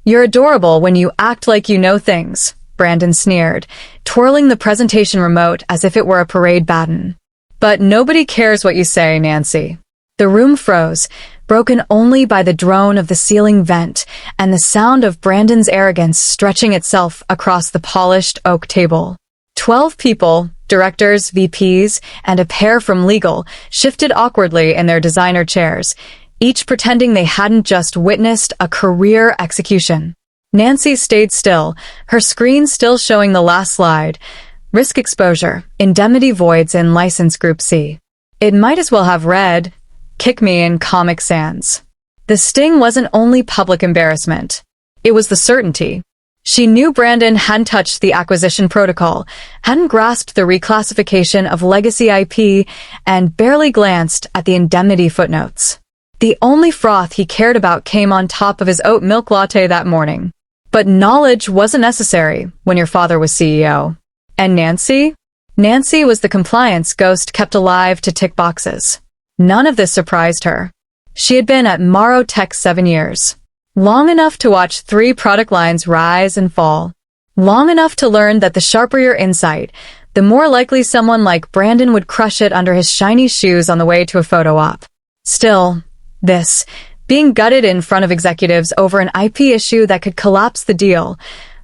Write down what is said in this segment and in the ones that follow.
You're adorable when you act like you know things, Brandon sneered, twirling the presentation remote as if it were a parade baton. But nobody cares what you say, Nancy. The room froze, broken only by the drone of the ceiling vent and the sound of Brandon's arrogance stretching itself across the polished oak table. 12 people, directors, VPs, and a pair from legal, shifted awkwardly in their designer chairs, each pretending they hadn't just witnessed a career execution. Nancy stayed still, her screen still showing the last slide. Risk exposure, indemnity voids in License Group C. It might as well have read, "Kick me in Comic Sans." The sting wasn't only public embarrassment. It was the certainty. She knew Brandon hadn't touched the acquisition protocol, hadn't grasped the reclassification of legacy IP, and barely glanced at the indemnity footnotes. The only froth he cared about came on top of his oat milk latte that morning. But knowledge wasn't necessary when your father was CEO. And Nancy? Nancy was the compliance ghost kept alive to tick boxes. None of this surprised her. She had been at Morrow Tech 7 years. Long enough to watch 3 product lines rise and fall. Long enough to learn that the sharper your insight, the more likely someone like Brandon would crush it under his shiny shoes on the way to a photo op. Still, being gutted in front of executives over an IP issue that could collapse the deal,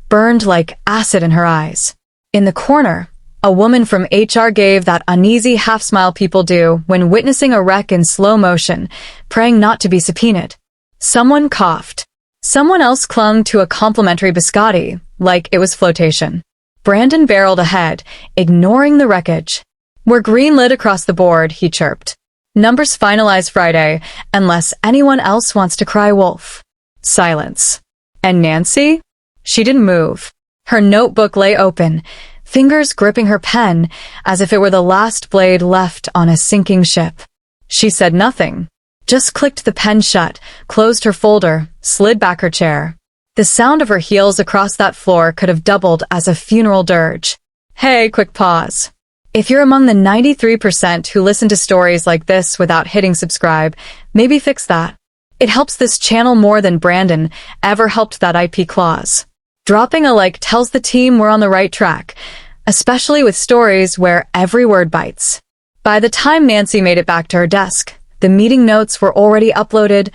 burned like acid in her eyes. In the corner, a woman from HR gave that uneasy half-smile people do when witnessing a wreck in slow motion, praying not to be subpoenaed. Someone coughed. Someone else clung to a complimentary biscotti, like it was flotation. Brandon barreled ahead, ignoring the wreckage. "We're green-lit across the board," he chirped. "Numbers finalized Friday, unless anyone else wants to cry wolf." Silence. And Nancy? She didn't move. Her notebook lay open, fingers gripping her pen as if it were the last blade left on a sinking ship. She said nothing, just clicked the pen shut, closed her folder, slid back her chair. The sound of her heels across that floor could have doubled as a funeral dirge. Hey, quick pause. If you're among the 93% who listen to stories like this without hitting subscribe, maybe fix that. It helps this channel more than Brandon ever helped that IP clause. Dropping a like tells the team we're on the right track, especially with stories where every word bites. By the time Nancy made it back to her desk, the meeting notes were already uploaded,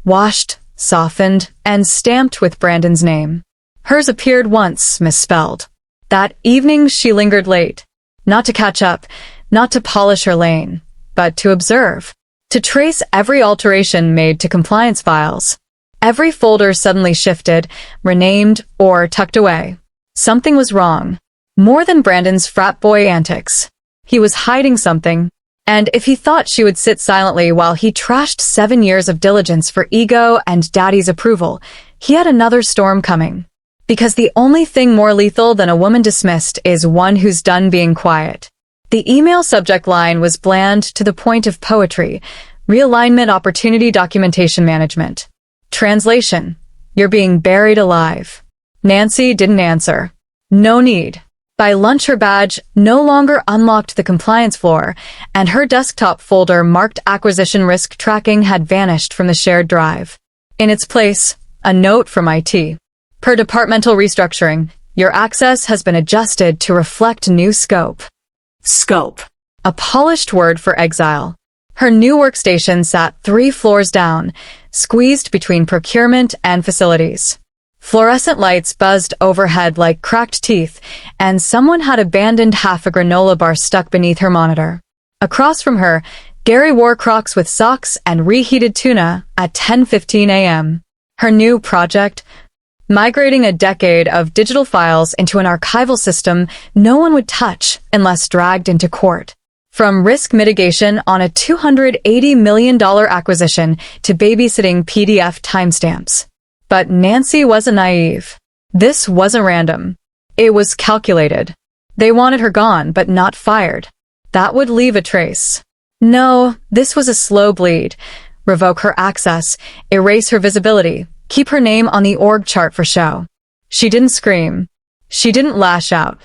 washed, softened, and stamped with Brandon's name. Hers appeared once, misspelled. That evening she lingered late. Not to catch up, not to polish her lane, but to observe. To trace every alteration made to compliance files. Every folder suddenly shifted, renamed, or tucked away. Something was wrong. More than Brandon's frat boy antics. He was hiding something. And if he thought she would sit silently while he trashed 7 years of diligence for ego and daddy's approval, he had another storm coming. Because the only thing more lethal than a woman dismissed is one who's done being quiet. The email subject line was bland to the point of poetry, realignment opportunity documentation management. Translation: you're being buried alive. Nancy didn't answer. No need. By lunch her badge no longer unlocked the compliance floor, and her desktop folder marked acquisition risk tracking had vanished from the shared drive. In its place, a note from IT. Per departmental restructuring, your access has been adjusted to reflect new scope. Scope. A polished word for exile. Her new workstation sat 3 floors down, squeezed between procurement and facilities. Fluorescent lights buzzed overhead like cracked teeth, and someone had abandoned half a granola bar stuck beneath her monitor. Across from her, Gary wore Crocs with socks and reheated tuna at 10:15 a.m. Her new project? Migrating a decade of digital files into an archival system no one would touch unless dragged into court. From risk mitigation on a $280 million acquisition to babysitting PDF timestamps. But Nancy wasn't naive. This wasn't random. It was calculated. They wanted her gone, but not fired. That would leave a trace. No, this was a slow bleed. Revoke her access, erase her visibility, keep her name on the org chart for show. She didn't scream. She didn't lash out.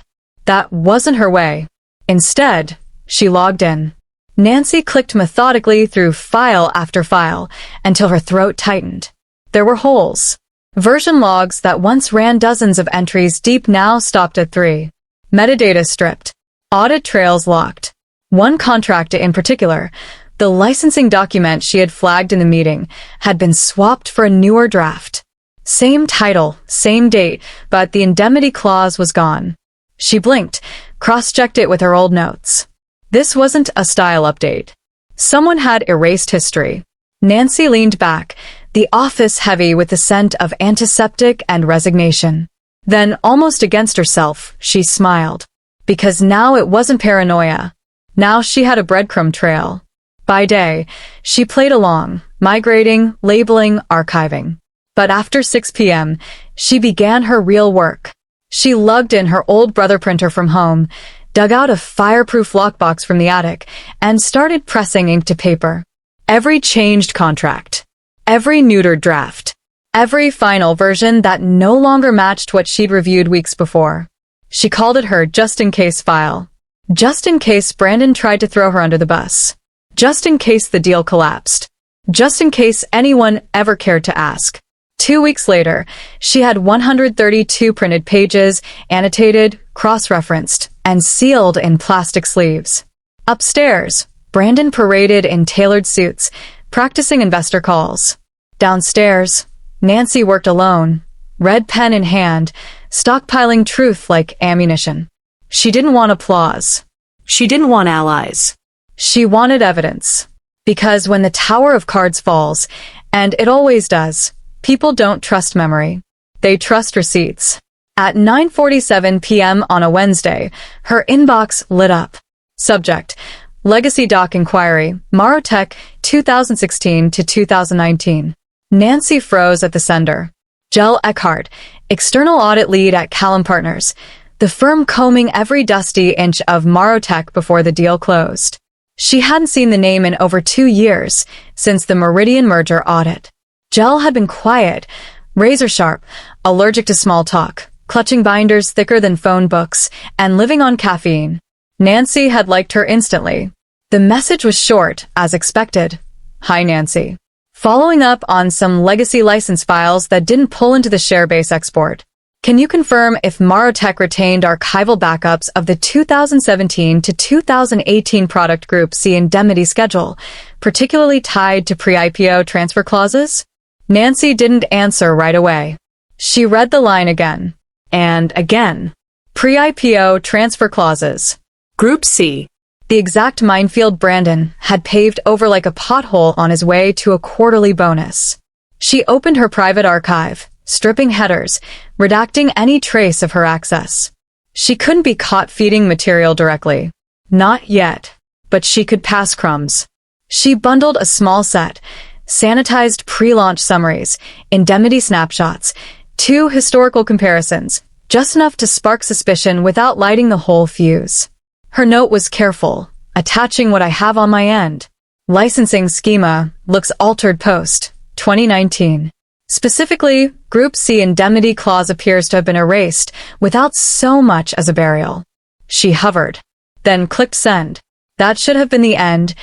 That wasn't her way. Instead, she logged in. Nancy clicked methodically through file after file until her throat tightened. There were holes. Version logs that once ran dozens of entries deep now stopped at 3. Metadata stripped. Audit trails locked. One contract in particular, the licensing document she had flagged in the meeting, had been swapped for a newer draft. Same title, same date, but the indemnity clause was gone. She blinked, cross-checked it with her old notes. This wasn't a style update. Someone had erased history. Nancy leaned back, the office heavy with the scent of antiseptic and resignation. Then, almost against herself, she smiled. Because now it wasn't paranoia. Now she had a breadcrumb trail. By day, she played along, migrating, labeling, archiving. But after 6 p.m., she began her real work. She lugged in her old brother printer from home, dug out a fireproof lockbox from the attic, and started pressing ink to paper. Every changed contract. Every neutered draft. Every final version that no longer matched what she'd reviewed weeks before. She called it her just-in-case file. Just in case Brandon tried to throw her under the bus. Just in case the deal collapsed. Just in case anyone ever cared to ask. 2 weeks later, she had 132 printed pages, annotated, cross-referenced, and sealed in plastic sleeves. Upstairs, Brandon paraded in tailored suits, practicing investor calls. Downstairs, Nancy worked alone, red pen in hand, stockpiling truth like ammunition. She didn't want applause. She didn't want allies. She wanted evidence. Because when the tower of cards falls, and it always does, people don't trust memory. They trust receipts. At 9:47 p.m. on a Wednesday, her inbox lit up. Subject: Legacy Doc Inquiry, Marotech 2016 to 2019. Nancy froze at the sender. Jell Eckhart, external audit lead at Callum Partners, the firm combing every dusty inch of Marotech before the deal closed. She hadn't seen the name in over 2 years, since the Meridian merger audit. Jell had been quiet, razor-sharp, allergic to small talk, clutching binders thicker than phone books, and living on caffeine. Nancy had liked her instantly. The message was short, as expected. Hi, Nancy. Following up on some legacy license files that didn't pull into the Sharebase export. Can you confirm if Marotech retained archival backups of the 2017 to 2018 product group C indemnity schedule, particularly tied to pre-IPO transfer clauses? Nancy didn't answer right away. She read the line again. And again. Pre-IPO transfer clauses. Group C. The exact minefield Brandon had paved over like a pothole on his way to a quarterly bonus. She opened her private archive, stripping headers, redacting any trace of her access. She couldn't be caught feeding material directly. Not yet. But she could pass crumbs. She bundled a small set, sanitized pre-launch summaries, indemnity snapshots, 2 historical comparisons, just enough to spark suspicion without lighting the whole fuse. Her note was careful, attaching what I have on my end. Licensing schema, looks altered post, 2019. Specifically, Group C indemnity clause appears to have been erased without so much as a burial. She hovered, then clicked send. That should have been the end.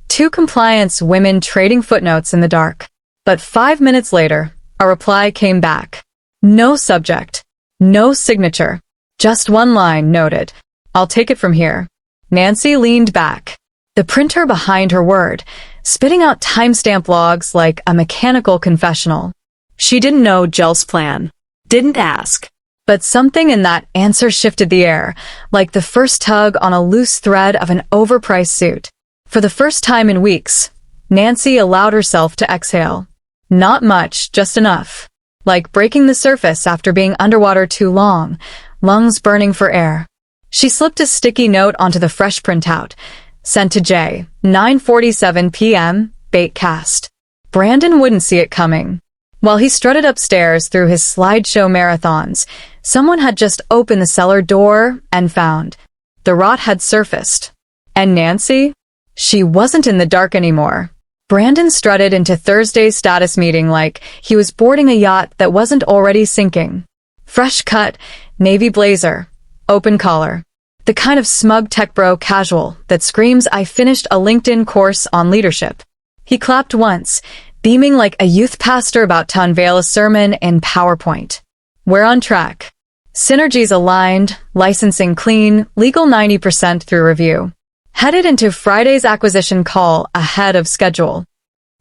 2 compliance women trading footnotes in the dark. But 5 minutes later, a reply came back. No subject. No signature. Just one line noted. I'll take it from here. Nancy leaned back, the printer behind her word, spitting out timestamp logs like a mechanical confessional. She didn't know Jell's plan. Didn't ask. But something in that answer shifted the air, like the first tug on a loose thread of an overpriced suit. For the first time in weeks, Nancy allowed herself to exhale. Not much, just enough. Like breaking the surface after being underwater too long, lungs burning for air. She slipped a sticky note onto the fresh printout. Sent to Jay, 9:47 p.m., Baitcast. Brandon wouldn't see it coming. While he strutted upstairs through his slideshow marathons, someone had just opened the cellar door and found. The rot had surfaced. And Nancy? She wasn't in the dark anymore. Brandon strutted into Thursday's status meeting like he was boarding a yacht that wasn't already sinking. Fresh cut, navy blazer. Open collar. The kind of smug tech bro casual that screams I finished a LinkedIn course on leadership. He clapped once, beaming like a youth pastor about to unveil a sermon in PowerPoint. We're on track. Synergies aligned, licensing clean, legal 90% through review. Headed into Friday's acquisition call ahead of schedule.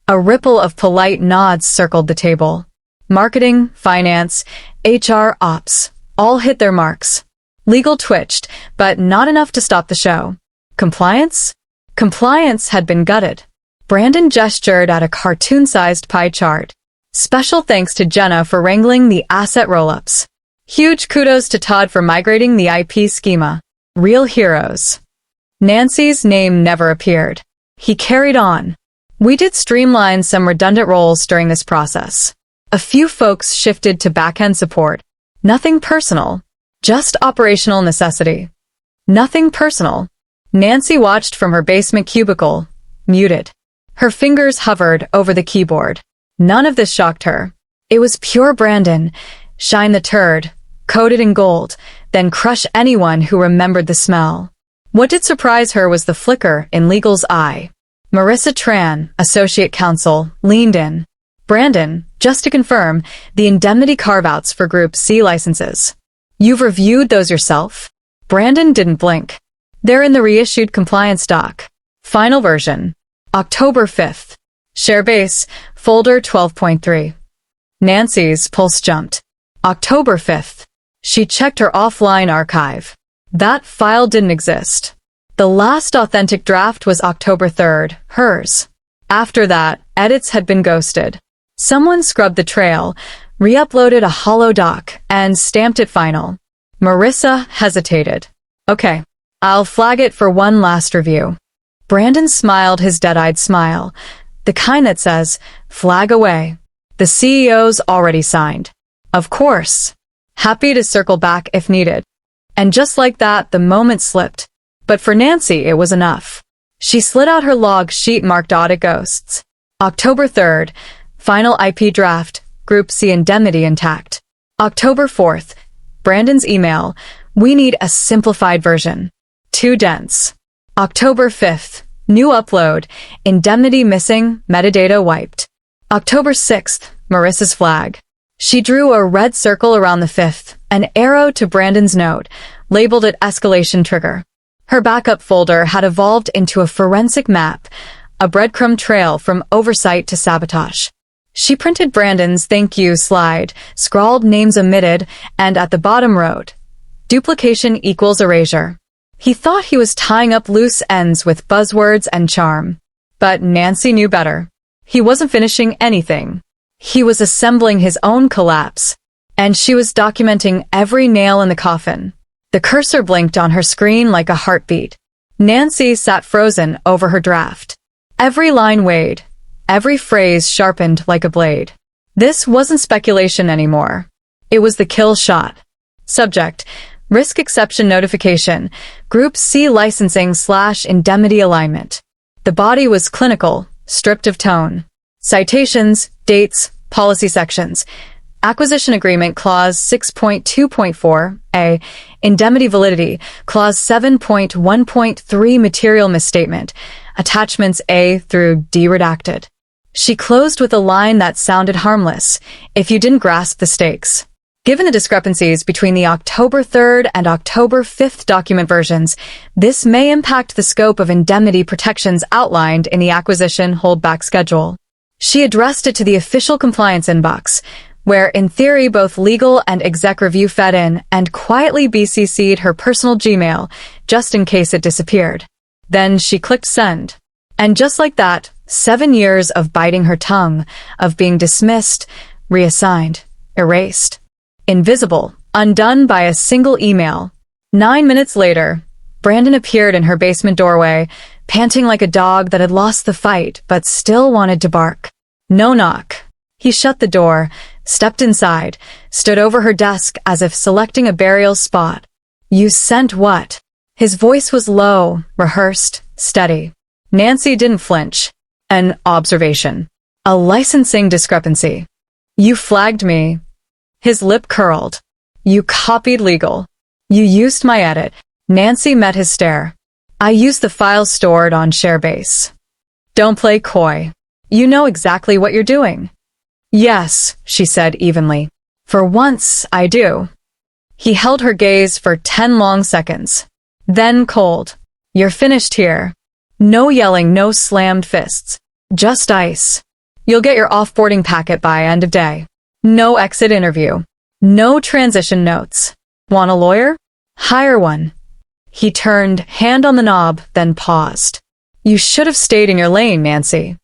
A ripple of polite nods circled the table. Marketing, finance, HR, ops, all hit their marks. Legal twitched, but not enough to stop the show. Compliance? Compliance had been gutted. Brandon gestured at a cartoon-sized pie chart. Special thanks to Jenna for wrangling the asset roll-ups. Huge kudos to Todd for migrating the IP schema. Real heroes. Nancy's name never appeared. He carried on. We did streamline some redundant roles during this process. A few folks shifted to back-end support. Nothing personal. Just operational necessity. Nothing personal. Nancy watched from her basement cubicle, muted. Her fingers hovered over the keyboard. None of this shocked her. It was pure Brandon. Shine the turd, coated in gold, then crush anyone who remembered the smell. What did surprise her was the flicker in legal's eye. Marissa Tran, associate counsel, leaned in. Brandon, just to confirm, the indemnity carve-outs for Group C licenses. You've reviewed those yourself? Brandon didn't blink. They're in the reissued compliance doc. Final version. October 5th. Sharebase, folder 12.3. Nancy's pulse jumped. October 5th. She checked her offline archive. That file didn't exist. The last authentic draft was October 3rd, hers. After that, edits had been ghosted. Someone scrubbed the trail, re-uploaded a hollow doc, and stamped it final. Marissa hesitated. Okay, I'll flag it for one last review. Brandon smiled his dead-eyed smile, the kind that says, flag away. The CEO's already signed. Of course. Happy to circle back if needed. And just like that, the moment slipped. But for Nancy, it was enough. She slid out her log sheet marked audit ghosts. October 3rd, final IP draft, Group C indemnity intact. October 4th, Brandon's email, we need a simplified version. Too dense. October 5th, new upload, indemnity missing, metadata wiped. October 6th, Marissa's flag. She drew a red circle around the 5th, an arrow to Brandon's note, labeled it escalation trigger. Her backup folder had evolved into a forensic map, a breadcrumb trail from oversight to sabotage. She printed Brandon's thank you slide, scrawled names omitted, and at the bottom wrote, duplication equals erasure. He thought he was tying up loose ends with buzzwords and charm. But Nancy knew better. He wasn't finishing anything. He was assembling his own collapse. And she was documenting every nail in the coffin. The cursor blinked on her screen like a heartbeat. Nancy sat frozen over her draft. Every line weighed. Every phrase sharpened like a blade. This wasn't speculation anymore. It was the kill shot. Subject: risk exception notification, Group C licensing / indemnity alignment. The body was clinical, stripped of tone. Citations, dates, policy sections. Acquisition Agreement Clause 6.2.4, A. Indemnity Validity, Clause 7.1.3 Material Misstatement, Attachments A through D redacted. She closed with a line that sounded harmless, if you didn't grasp the stakes. Given the discrepancies between the October 3rd and October 5th document versions, this may impact the scope of indemnity protections outlined in the acquisition holdback schedule. She addressed it to the official compliance inbox, where in theory both legal and exec review fed in, and quietly BCC'd her personal Gmail, just in case it disappeared. Then she clicked send. And just like that, 7 years of biting her tongue, of being dismissed, reassigned, erased. Invisible, undone by a single email. 9 minutes later, Brandon appeared in her basement doorway, panting like a dog that had lost the fight but still wanted to bark. No knock. He shut the door, stepped inside, stood over her desk as if selecting a burial spot. You sent what? His voice was low, rehearsed, steady. Nancy didn't flinch. An observation. A licensing discrepancy. You flagged me. His lip curled. You copied legal. You used my edit. Nancy met his stare. I used the file stored on Sharebase. Don't play coy. You know exactly what you're doing. Yes, she said evenly. For once, I do. He held her gaze for 10 long seconds. Then cold. You're finished here. No yelling, no slammed fists. Just ice. You'll get your offboarding packet by end of day. No exit interview. No transition notes. Want a lawyer? Hire one. He turned, hand on the knob, then paused. You should have stayed in your lane, Nancy.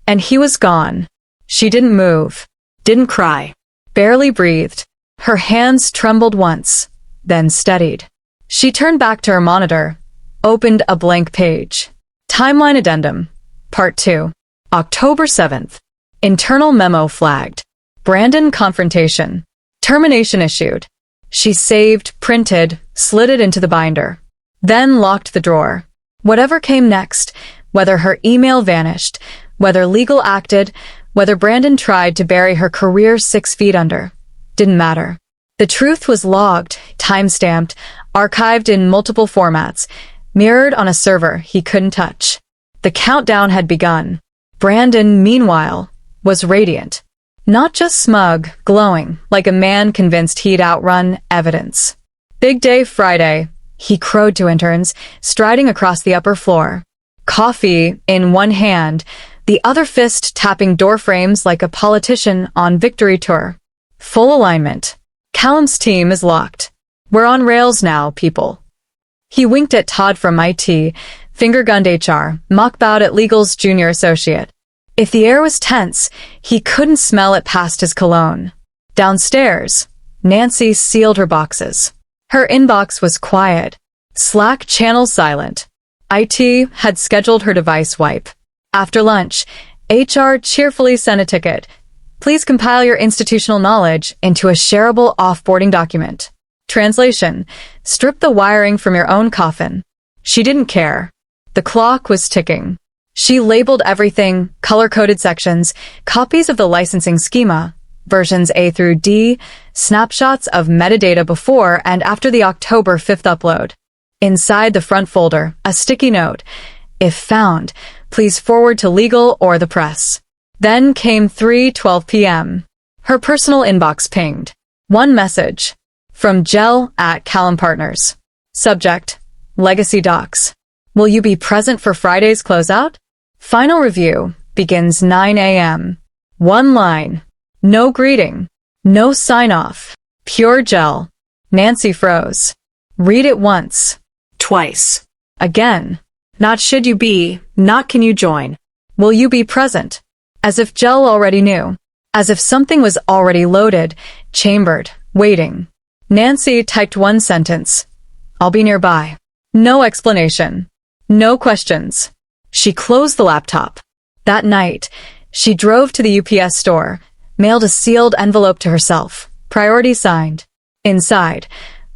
And he was gone. She didn't move. Didn't cry. Barely breathed. Her hands trembled once, then steadied. She turned back to her monitor, opened a blank page. Timeline Addendum. Part 2. October 7th. Internal memo flagged. Brandon confrontation. Termination issued. She saved, printed, slid it into the binder. Then locked the drawer. Whatever came next, whether her email vanished, whether legal acted, whether Brandon tried to bury her career 6 feet under, didn't matter. The truth was logged, time-stamped, archived in multiple formats, mirrored on a server he couldn't touch. The countdown had begun. Brandon, meanwhile, was radiant. Not just smug, glowing, like a man convinced he'd outrun evidence. Big day Friday, he crowed to interns, striding across the upper floor. Coffee in one hand, the other fist tapping door frames like a politician on victory tour. Full alignment. Callum's team is locked. We're on rails now, people. He winked at Todd from IT, finger-gunned HR, mock-bowed at legal's junior associate. If the air was tense, he couldn't smell it past his cologne. Downstairs, Nancy sealed her boxes. Her inbox was quiet. Slack channel silent. IT had scheduled her device wipe. After lunch, HR cheerfully sent a ticket. Please compile your institutional knowledge into a shareable offboarding document. Translation: strip the wiring from your own coffin. She didn't care. The clock was ticking. She labeled everything, color-coded sections, copies of the licensing schema, versions A through D, snapshots of metadata before and after the October 5th upload. Inside the front folder, a sticky note. If found, please forward to legal or the press. Then came 3:12 p.m. Her personal inbox pinged. One message. From Jell at Callum Partners. Subject: Legacy Docs. Will you be present for Friday's closeout? Final review begins 9 a.m. One line. No greeting. No sign-off. Pure Jell. Nancy froze. Read it once. Twice. Again. Not should you be, not can you join. Will you be present? As if Jell already knew. As if something was already loaded, chambered, waiting. Nancy typed one sentence. I'll be nearby. No explanation. No questions. She closed the laptop. That night, she drove to the UPS store, mailed a sealed envelope to herself, priority signed. Inside,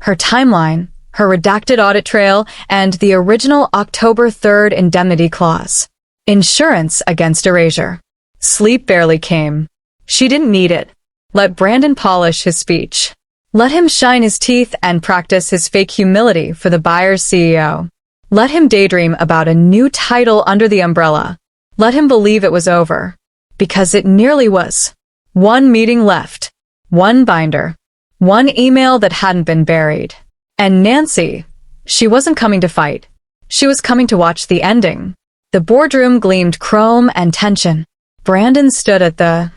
her timeline, her redacted audit trail, and the original October 3rd indemnity clause. Insurance against erasure. Sleep barely came. She didn't need it. Let Brandon polish his speech. Let him shine his teeth and practice his fake humility for the buyer's CEO. Let him daydream about a new title under the umbrella. Let him believe it was over. Because it nearly was. One meeting left. One binder. One email that hadn't been buried. And Nancy, she wasn't coming to fight. She was coming to watch the ending. The boardroom gleamed chrome and tension. Brandon stood at the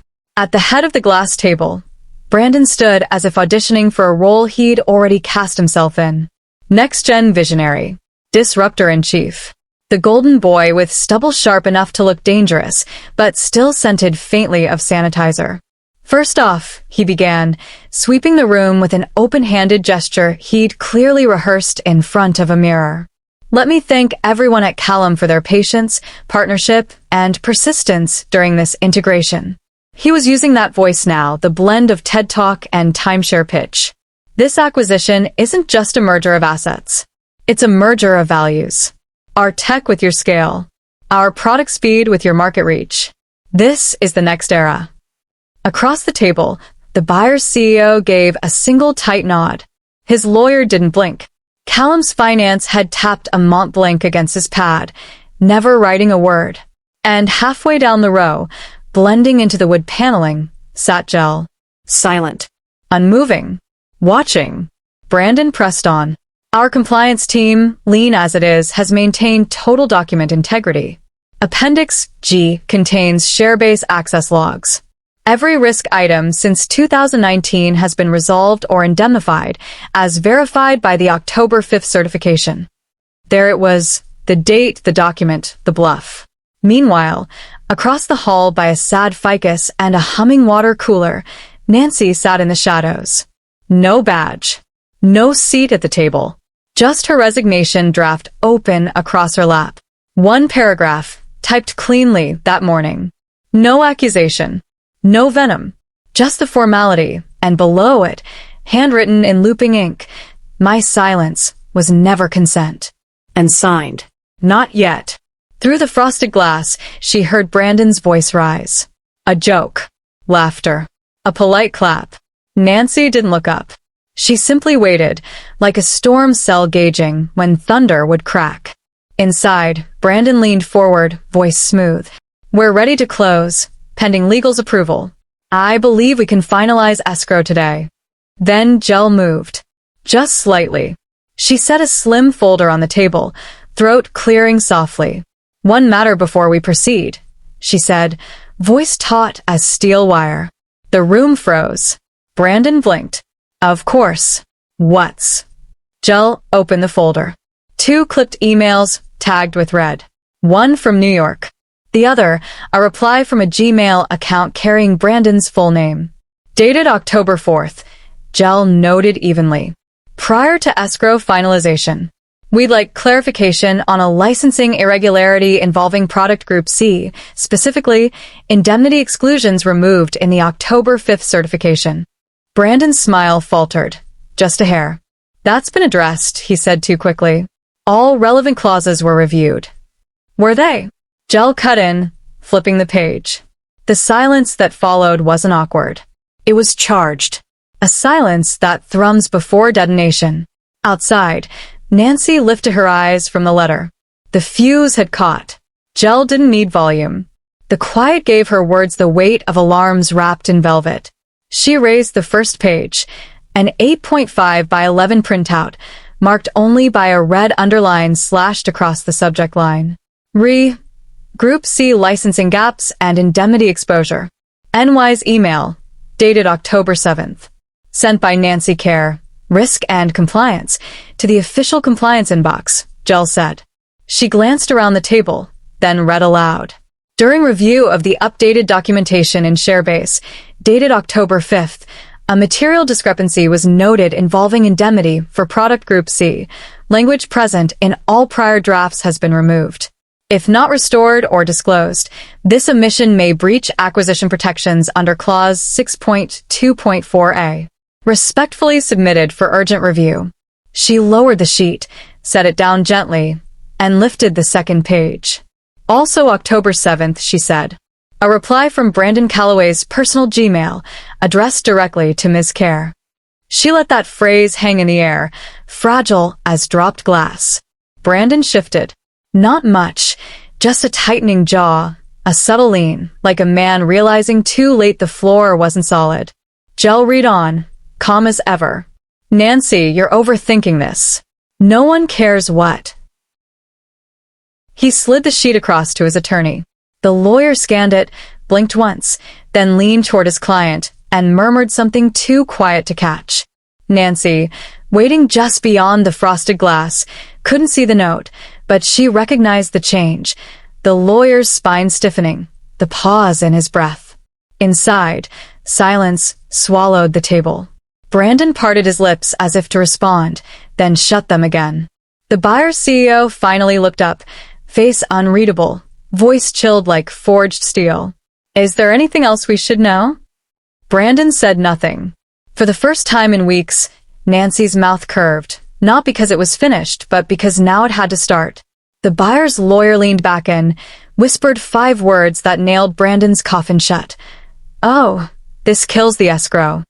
head of the glass table. Brandon stood as if auditioning for a role he'd already cast himself in. Next-gen visionary. Disruptor-in-chief. The golden boy with stubble sharp enough to look dangerous, but still scented faintly of sanitizer. First off, he began, sweeping the room with an open-handed gesture he'd clearly rehearsed in front of a mirror. Let me thank everyone at Callum for their patience, partnership, and persistence during this integration. He was using that voice now, the blend of TED Talk and timeshare pitch. This acquisition isn't just a merger of assets. It's a merger of values. Our tech with your scale. Our product speed with your market reach. This is the next era. Across the table, the buyer's CEO gave a single tight nod. His lawyer didn't blink. Callum's finance had tapped a Mont Blanc against his pad, never writing a word. And halfway down the row, blending into the wood paneling, sat Jell. Silent. Unmoving. Watching. Brandon pressed on. Our compliance team, lean as it is, has maintained total document integrity. Appendix G contains Sharebase access logs. Every risk item since 2019 has been resolved or indemnified, as verified by the October 5th certification. There it was, the date, the document, the bluff. Meanwhile, across the hall by a sad ficus and a humming water cooler, Nancy sat in the shadows. No badge. No seat at the table. Just her resignation draft open across her lap. One paragraph, typed cleanly that morning. No accusation. No venom. Just the formality, and below it, handwritten in looping ink, my silence was never consent. And signed. Not yet. Through the frosted glass, she heard Brandon's voice rise. A joke. Laughter. A polite clap. Nancy didn't look up. She simply waited, like a storm cell gauging when thunder would crack. Inside, Brandon leaned forward, voice smooth. We're ready to close, pending legal's approval. I believe we can finalize escrow today. Then Jell moved. Just slightly. She set a slim folder on the table, throat clearing softly. One matter before we proceed, she said, voice taut as steel wire. The room froze. Brandon blinked. Of course. What's? Jell opened the folder. 2 clipped emails, tagged with red. One from New York. The other, a reply from a Gmail account carrying Brandon's full name. Dated October 4th. Jell noted evenly. Prior to escrow finalization. We'd like clarification on a licensing irregularity involving Product Group C, specifically, indemnity exclusions removed in the October 5th certification. Brandon's smile faltered. Just a hair. That's been addressed, he said too quickly. All relevant clauses were reviewed. Were they? Jell cut in, flipping the page. The silence that followed wasn't awkward. It was charged. A silence that thrums before detonation. Outside, Nancy lifted her eyes from the letter. The fuse had caught. Jell didn't need volume. The quiet gave her words the weight of alarms wrapped in velvet. She raised the first page, an 8.5 by 11 printout, marked only by a red underline slashed across the subject line. Group C licensing gaps and indemnity exposure. NY's email, dated October 7th. Sent by Nancy Care, Risk and Compliance, to the official compliance inbox, Jell said. She glanced around the table, then read aloud. During review of the updated documentation in Sharebase, dated October 5th, a material discrepancy was noted involving indemnity for Product Group C. Language present in all prior drafts has been removed. If not restored or disclosed, this omission may breach acquisition protections under Clause 6.2.4a. Respectfully submitted for urgent review. She lowered the sheet, set it down gently, and lifted the second page. Also October 7th, she said. A reply from Brandon Calloway's personal Gmail, addressed directly to Ms. Care. She let that phrase hang in the air, fragile as dropped glass. Brandon shifted. Not much, just a tightening jaw, a subtle lean, like a man realizing too late the floor wasn't solid. Jell read on, calm as ever. Nancy, you're overthinking this. No one cares what. He slid the sheet across to his attorney. The lawyer scanned it, blinked once, then leaned toward his client and murmured something too quiet to catch. Nancy, waiting just beyond the frosted glass, couldn't see the note, but she recognized the change, the lawyer's spine stiffening, the pause in his breath. Inside, silence swallowed the table. Brandon parted his lips as if to respond, then shut them again. The buyer's CEO finally looked up, face unreadable, voice chilled like forged steel. Is there anything else we should know? Brandon said nothing. For the first time in weeks, Nancy's mouth curved, not because it was finished, but because now it had to start. The buyer's lawyer leaned back in, whispered 5 words that nailed Brandon's coffin shut. Oh, this kills the escrow.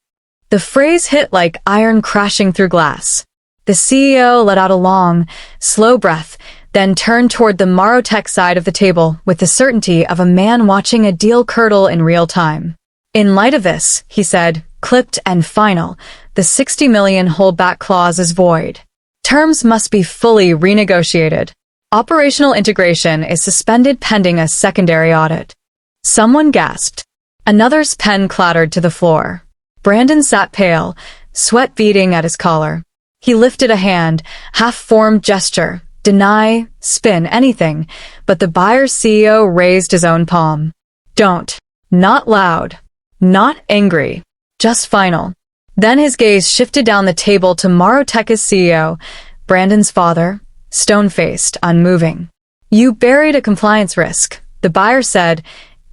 The phrase hit like iron crashing through glass. The CEO let out a long, slow breath, then turned toward the Marotech side of the table with the certainty of a man watching a deal curdle in real time. In light of this, he said, clipped and final, the 60 million holdback clause is void. Terms must be fully renegotiated. Operational integration is suspended pending a secondary audit. Someone gasped. Another's pen clattered to the floor. Brandon sat pale, sweat beading at his collar. He lifted a hand, half-formed gesture, deny, spin, anything, but the buyer's CEO raised his own palm. Don't. Not loud. Not angry. Just final. Then his gaze shifted down the table to Marotech's CEO, Brandon's father, stone-faced, unmoving. You buried a compliance risk, the buyer said,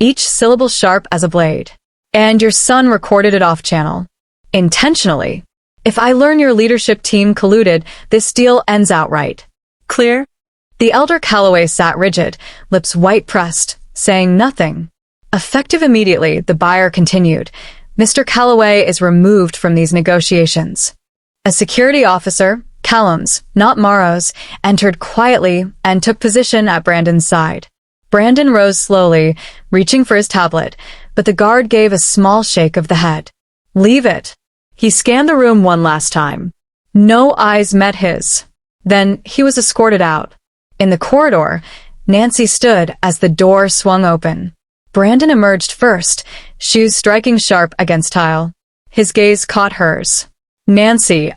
each syllable sharp as a blade. And your son recorded it off-channel. Intentionally. If I learn your leadership team colluded, this deal ends outright. Clear? The elder Calloway sat rigid, lips white-pressed, saying nothing. Effective immediately, the buyer continued. Mr. Calloway is removed from these negotiations. A security officer, Callum's, not Morrow's, entered quietly and took position at Brandon's side. Brandon rose slowly, reaching for his tablet, but the guard gave a small shake of the head. Leave it. He scanned the room one last time. No eyes met his. Then he was escorted out. In the corridor, Nancy stood as the door swung open. Brandon emerged first, shoes striking sharp against tile. His gaze caught hers. Nancy,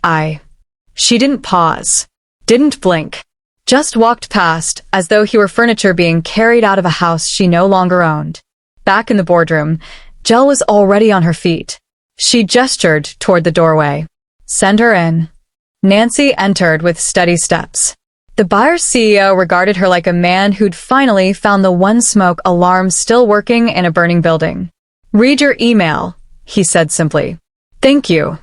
She didn't pause. Didn't blink. Just walked past, as though he were furniture being carried out of a house she no longer owned. Back in the boardroom, Jill was already on her feet. She gestured toward the doorway. Send her in. Nancy entered with steady steps. The buyer's CEO regarded her like a man who'd finally found the one smoke alarm still working in a burning building. Read your email, he said simply. Thank you.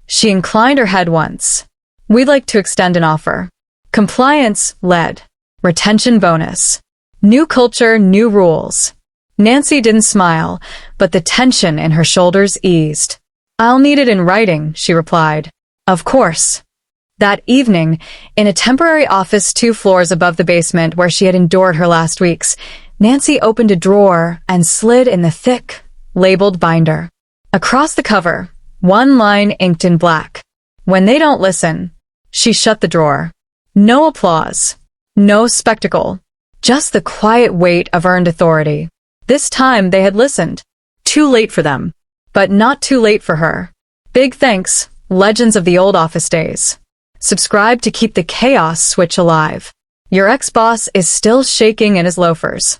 She inclined her head once. We'd like to extend an offer. Compliance led. Retention bonus. New culture, new rules. Nancy didn't smile, but the tension in her shoulders eased. I'll need it in writing, she replied. Of course. That evening, in a temporary office 2 floors above the basement where she had endured her last weeks, Nancy opened a drawer and slid in the thick, labeled binder. Across the cover, one line inked in black. When they don't listen. She shut the drawer. No applause. No spectacle. Just the quiet weight of earned authority. This time they had listened. Too late for them. But not too late for her. Big thanks, Legends of the Old Office Days. Subscribe to keep the chaos switch alive. Your ex-boss is still shaking in his loafers.